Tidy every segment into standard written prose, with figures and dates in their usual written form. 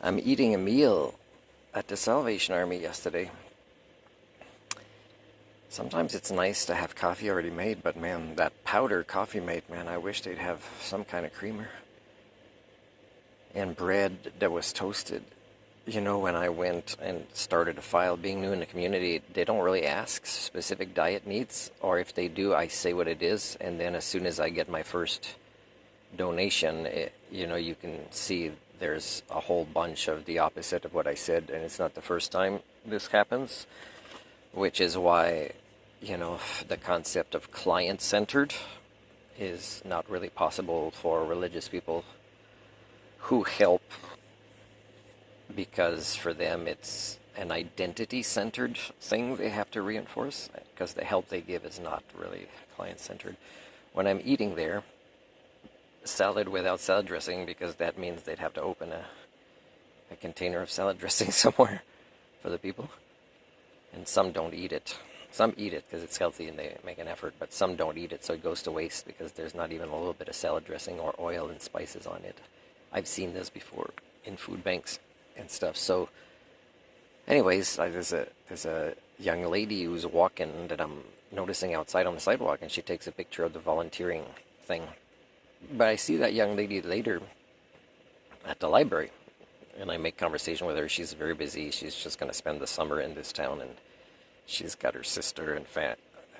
I'm eating a meal at the Salvation Army yesterday. Sometimes it's nice to have coffee already made, but man, that powder coffee made, man, I wish they'd have some kind of creamer. And bread that was toasted. You know, when I went and started a file, being new in the community, they don't really ask specific diet needs, or if they do, I say what it is, and then as soon as I get my first donation, you can see there's a whole bunch of the opposite of what I said, and it's not the first time this happens, which is why, the concept of client-centered is not really possible for religious people who help, because for them it's an identity-centered thing they have to reinforce, because the help they give is not really client-centered. When I'm eating there, salad without salad dressing, because that means they'd have to open a container of salad dressing somewhere for the people. And some don't eat it. Some eat it because it's healthy and they make an effort, but some don't eat it, so it goes to waste because there's not even a little bit of salad dressing or oil and spices on it. I've seen this before in food banks and stuff. So anyways, there's a young lady who's walking that I'm noticing outside on the sidewalk, and she takes a picture of the volunteering thing. But I see that young lady later at the library, and I make conversation with her. She's very busy. She's just going to spend the summer in this town, and she's got her sister and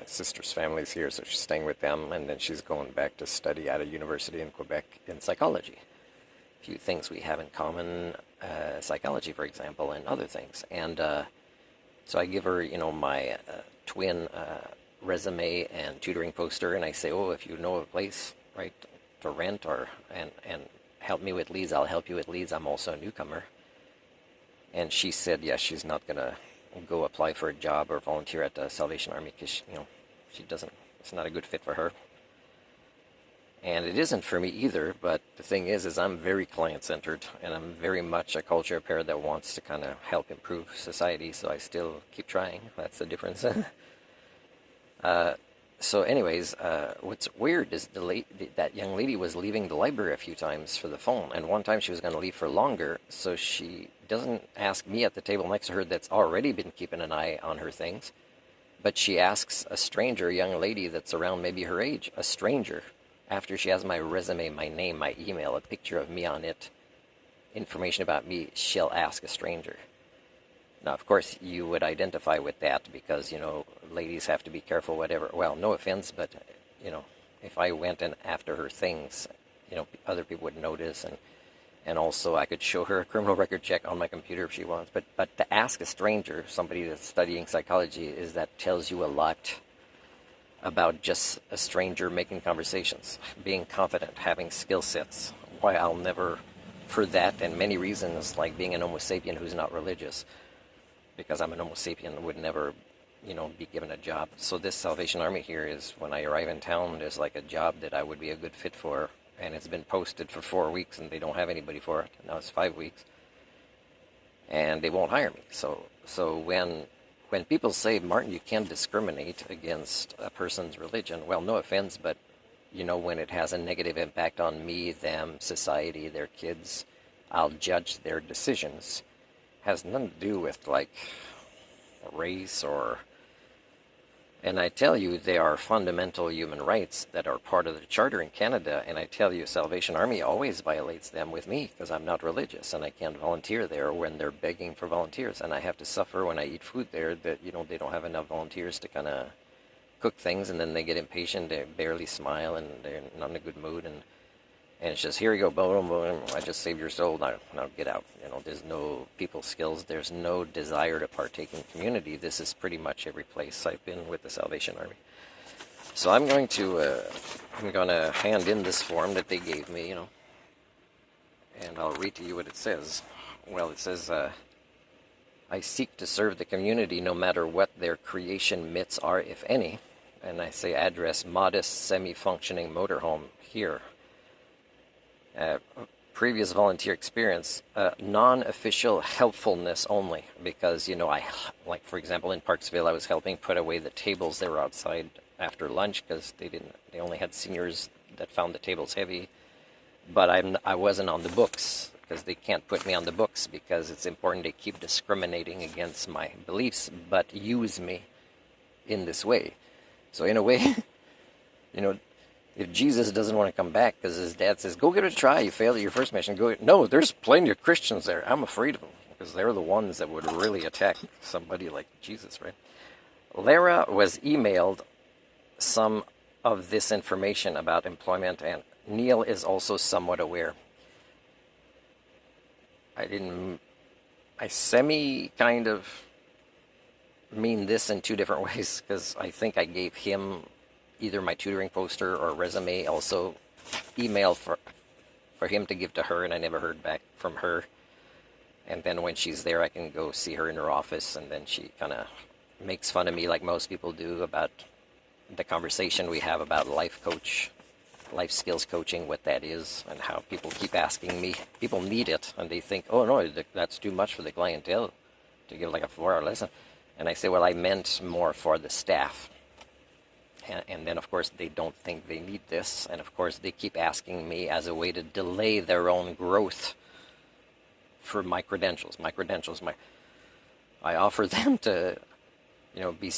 sister's family's here, so she's staying with them, and then she's going back to study at a university in Quebec in psychology. A few things we have in common, psychology, for example, and other things. And so I give her, my twin resume and tutoring poster, and I say, oh, if you know a place, right, to rent and help me with leads, I'll help you with leads. I'm also a newcomer. And she said, yes, she's not going to go apply for a job or volunteer at the Salvation Army because, it's not a good fit for her. And it isn't for me either, but the thing is I'm very client-centered, and I'm very much a culture pair that wants to kind of help improve society, so I still keep trying. That's the difference. So anyways, what's weird is that young lady was leaving the library a few times for the phone, and one time she was going to leave for longer, so she doesn't ask me at the table next to her that's already been keeping an eye on her things, but she asks a stranger, a young lady that's around maybe her age, a stranger, after she has my resume, my name, my email, a picture of me on it, information about me, she'll ask a stranger. Now, of course, you would identify with that because, ladies have to be careful, whatever. Well, no offense, but, if I went in after her things, other people would notice. And also I could show her a criminal record check on my computer if she wants. But to ask a stranger, somebody that's studying psychology, is that tells you a lot about just a stranger making conversations, being confident, having skill sets. Why I'll never, for that and many reasons, like being an Homo sapien who's not religious, because I'm an Homo sapien, would never, be given a job. So this Salvation Army here is, when I arrive in town, there's like a job that I would be a good fit for, and it's been posted for 4 weeks, and they don't have anybody for it. Now it's 5 weeks, and they won't hire me. So when people say, Martin, you can't discriminate against a person's religion, well, no offense, but, when it has a negative impact on me, them, society, their kids, I'll judge their decisions. Has nothing to do with like race and I tell you, there are fundamental human rights that are part of the charter in Canada, and I tell you, Salvation Army always violates them with me because I'm not religious and I can't volunteer there when they're begging for volunteers, and I have to suffer when I eat food there that they don't have enough volunteers to kind of cook things, and then they get impatient, they barely smile, and they're not in a good mood, and it's just, here you go, boom, boom, I just saved your soul, now get out. There's no people skills, there's no desire to partake in community. This is pretty much every place I've been with the Salvation Army. So I'm going to hand in this form that they gave me, and I'll read to you what it says. Well, it says, I seek to serve the community no matter what their creation myths are, if any. And I say address, modest, semi-functioning motorhome here. Previous volunteer experience, non-official helpfulness only, because, like, for example, in Parksville, I was helping put away the tables that were outside after lunch because they only had seniors that found the tables heavy, but I wasn't on the books because they can't put me on the books because it's important they keep discriminating against my beliefs, but use me in this way. So in a way, if Jesus doesn't want to come back because his dad says, go give it a try, you failed at your first mission, go. No, there's plenty of Christians there. I'm afraid of them because they're the ones that would really attack somebody like Jesus, right? Lara was emailed some of this information about employment, and Neil is also somewhat aware. I semi kind of mean this in two different ways, because I think I gave him either my tutoring poster or resume, also email for him to give to her, and I never heard back from her. And then when she's there, I can go see her in her office, and then she kind of makes fun of me like most people do about the conversation we have about life skills coaching, what that is, and how people keep asking me. People need it, and they think, oh no, that's too much for the clientele to give like a 4-hour lesson. And I say, well, I meant more for the staff. And then, of course, they don't think they need this. And, of course, they keep asking me as a way to delay their own growth for my credentials. I offer them to, be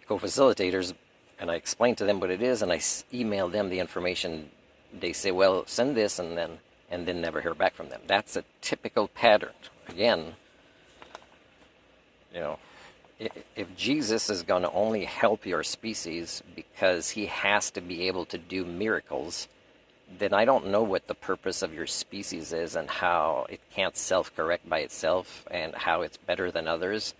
co-facilitators, and I explain to them what it is, and I email them the information. They say, well, send this, and then never hear back from them. That's a typical pattern. Again, if Jesus is going to only help your species because he has to be able to do miracles, then I don't know what the purpose of your species is and how it can't self-correct by itself and how it's better than others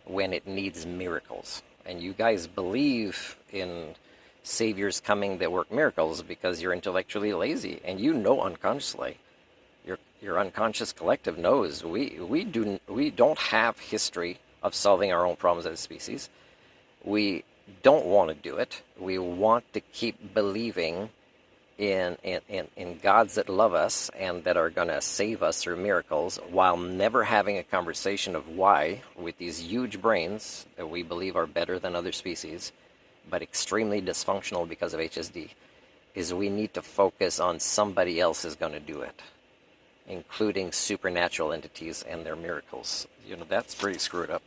when it needs miracles. And you guys believe in saviors coming that work miracles because you're intellectually lazy, and unconsciously. Your unconscious collective knows we don't have history of solving our own problems as a species. We don't want to do it. We want to keep believing in gods that love us and that are going to save us through miracles, while never having a conversation of why, with these huge brains that we believe are better than other species, but extremely dysfunctional because of HSD, is we need to focus on somebody else is going to do it, including supernatural entities and their miracles. That's pretty screwed up.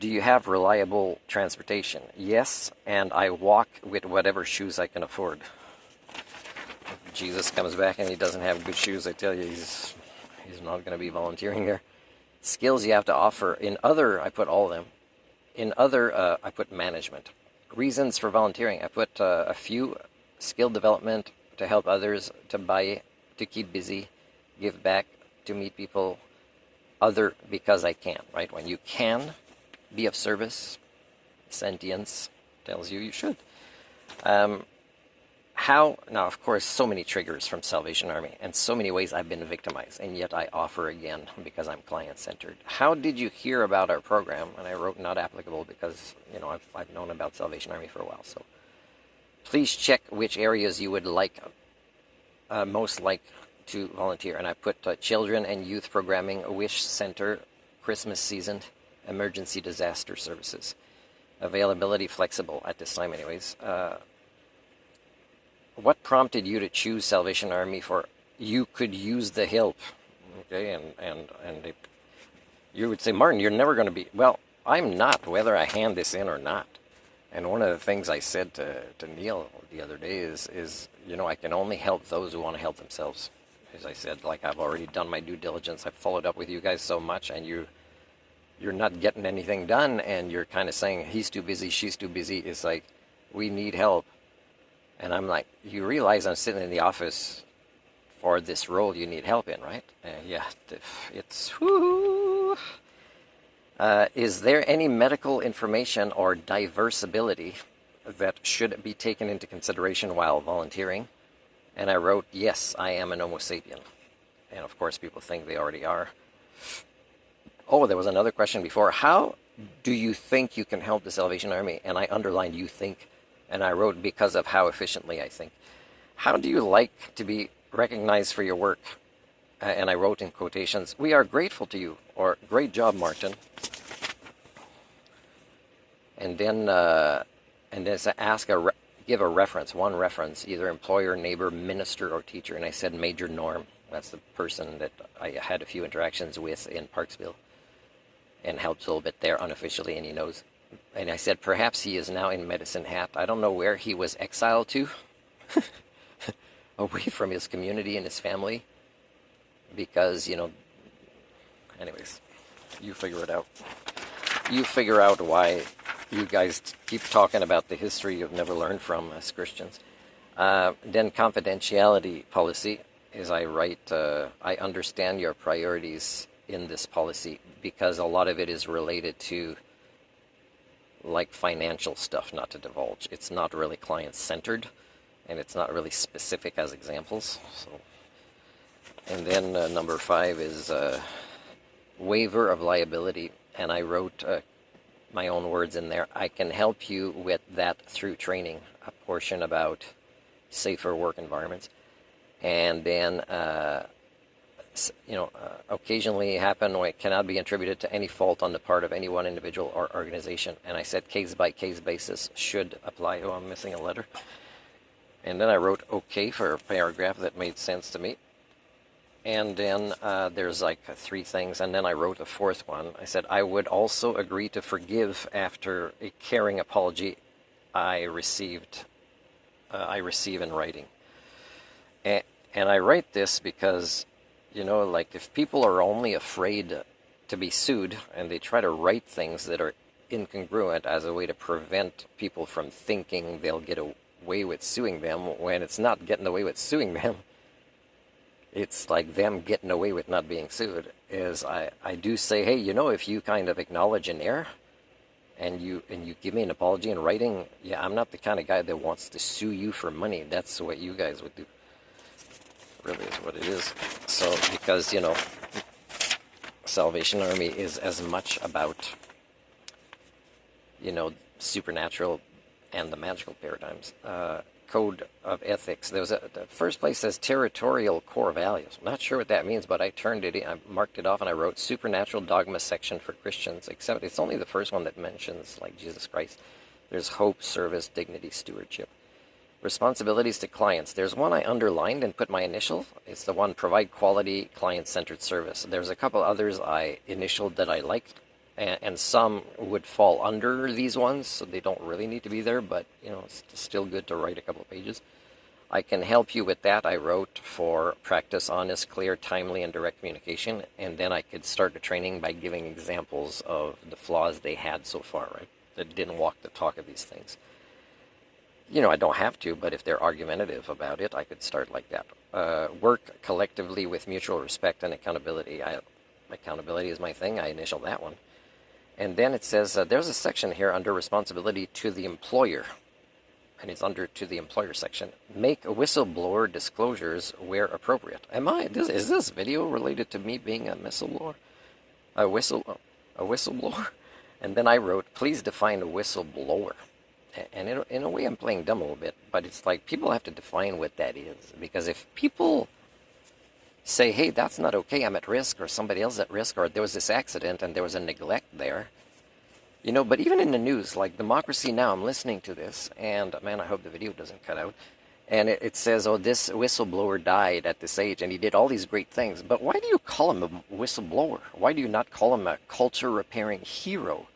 Do you have reliable transportation? Yes, and I walk with whatever shoes I can afford. If Jesus comes back and he doesn't have good shoes, I tell you, he's not going to be volunteering there. Skills you have to offer. In other, I put all of them. In other, I put management. Reasons for volunteering. I put a few: skill development, to help others, to keep busy, give back, to meet people. Other, because I can, right? When you can be of service, sentience tells you should. How? Now, of course, so many triggers from Salvation Army, and so many ways I've been victimized, and yet I offer again because I'm client-centered. How did you hear about our program? And I wrote not applicable because, I've known about Salvation Army for a while. So please check which areas you would most like to volunteer. And I put children and youth programming, a wish center, Christmas season, emergency disaster services. Availability flexible at this time anyways. What prompted you to choose Salvation Army for you could use the help? Okay, and you would say, Martin, you're never going to be... Well, I'm not, whether I hand this in or not. And one of the things I said to Neil the other day is I can only help those who want to help themselves. As I said, I've already done my due diligence. I've followed up with you guys so much, and you're not getting anything done, and you're kind of saying, he's too busy, she's too busy. It's like, we need help. And I'm like, you realize I'm sitting in the office for this role you need help in, right? Yeah, it's... Whoo. Is there any medical information or diverse ability that should be taken into consideration while volunteering? And I wrote, yes, I am an Homo sapien. And of course, people think they already are. Oh, there was another question before. How do you think you can help the Salvation Army? And I underlined you think. And I wrote, because of how efficiently I think. How do you like to be recognized for your work? And I wrote in quotations, we are grateful to you, or great job, Martin. And then give a reference, one reference, either employer, neighbor, minister, or teacher. And I said Major Norm, That's the person that I had a few interactions with in Parksville and helped a little bit there unofficially, and he knows. And I said, perhaps he is now in Medicine Hat. I don't know where he was exiled to, away from his community and his family, because, anyways, you figure it out. You figure out why you guys keep talking about the history you've never learned from as Christians. Then confidentiality policy, as I write, I understand your priorities in this policy because a lot of it is related to like financial stuff not to divulge. It's not really client-centered, and it's not really specific as examples. So, and then number 5 is waiver of liability, and I wrote my own words in there. I can help you with that through training, a portion about safer work environments, and then occasionally happen when it cannot be attributed to any fault on the part of any one individual or organization. And I said case-by-case basis should apply. Oh, I'm missing a letter. And then I wrote okay for a paragraph that made sense to me. And then there's like 3 things, and then I wrote a 4th one. I said I would also agree to forgive after a caring apology I receive in writing. And I write this because, like if people are only afraid to be sued and they try to write things that are incongruent as a way to prevent people from thinking they'll get away with suing them, when it's not getting away with suing them, it's like them getting away with not being sued, is I do say, hey, if you kind of acknowledge an error and you give me an apology in writing, yeah, I'm not the kind of guy that wants to sue you for money. That's what you guys would do. Really is what it is. So, because, Salvation Army is as much about, supernatural and the magical paradigms. Code of ethics. The first place says territorial core values. I'm not sure what that means, but I turned it in, I marked it off, and I wrote supernatural dogma section for Christians, except it's only the first one that mentions like Jesus Christ. There's hope, service, dignity, stewardship. Responsibilities to clients. There's one I underlined and put my initial. It's the one provide quality client-centered service. There's a couple others I initialed that I liked, and some would fall under these ones, so they don't really need to be there, but it's still good to write a couple pages. I can help you with that. I wrote for practice honest, clear, timely, and direct communication, and then I could start the training by giving examples of the flaws they had so far, right? That didn't walk the talk of these things. I don't have to, but if they're argumentative about it, I could start like that. Work collectively with mutual respect and accountability. Accountability is my thing. I initial that one. And then it says, there's a section here under responsibility to the employer, and it's under to the employer section. Make whistleblower disclosures where appropriate. Is this video related to me being a whistleblower? A whistleblower? And then I wrote, please define a whistleblower. And in a way I'm playing dumb a little bit, but it's like people have to define what that is. Because if people say, hey, that's not okay, I'm at risk, or somebody else at risk, or there was this accident and there was a neglect there. But even in the news, like Democracy Now!, I'm listening to this, and man, I hope the video doesn't cut out. And it says, oh, this whistleblower died at this age, and he did all these great things. But why do you call him a whistleblower? Why do you not call him a culture-repairing hero?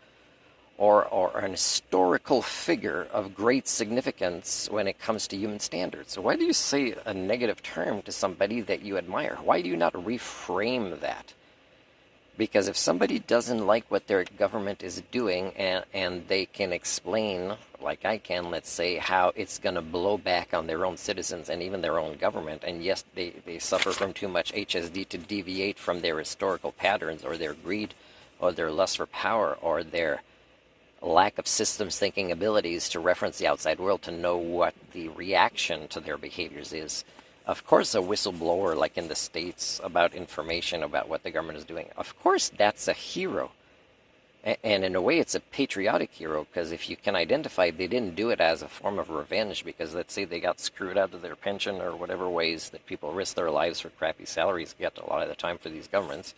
Or an historical figure of great significance when it comes to human standards? So why do you say a negative term to somebody that you admire? Why do you not reframe that? Because if somebody doesn't like what their government is doing, and they can explain, like I can, let's say, how it's going to blow back on their own citizens and even their own government, and yes, they suffer from too much HSD to deviate from their historical patterns, or their greed, or their lust for power, or their lack of systems thinking abilities to reference the outside world to know what the reaction to their behaviors is. Of course, a whistleblower, like in the States, about information about what the government is doing, of course that's a hero. And in a way it's a patriotic hero, because if you can identify they didn't do it as a form of revenge because, let's say, they got screwed out of their pension or whatever ways that people risk their lives for crappy salaries get a lot of the time for these governments,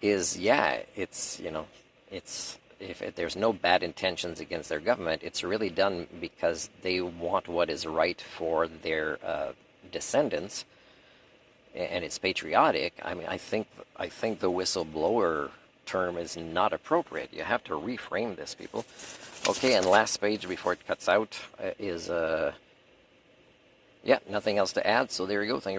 is, yeah, it's, if there's no bad intentions against their government, it's really done because they want what is right for their descendants. and it's patriotic, I mean, I think the whistleblower term is not appropriate. You have to reframe this, people. Okay, and last page before it cuts out is yeah, nothing else to add. So there you go. Thank you very much.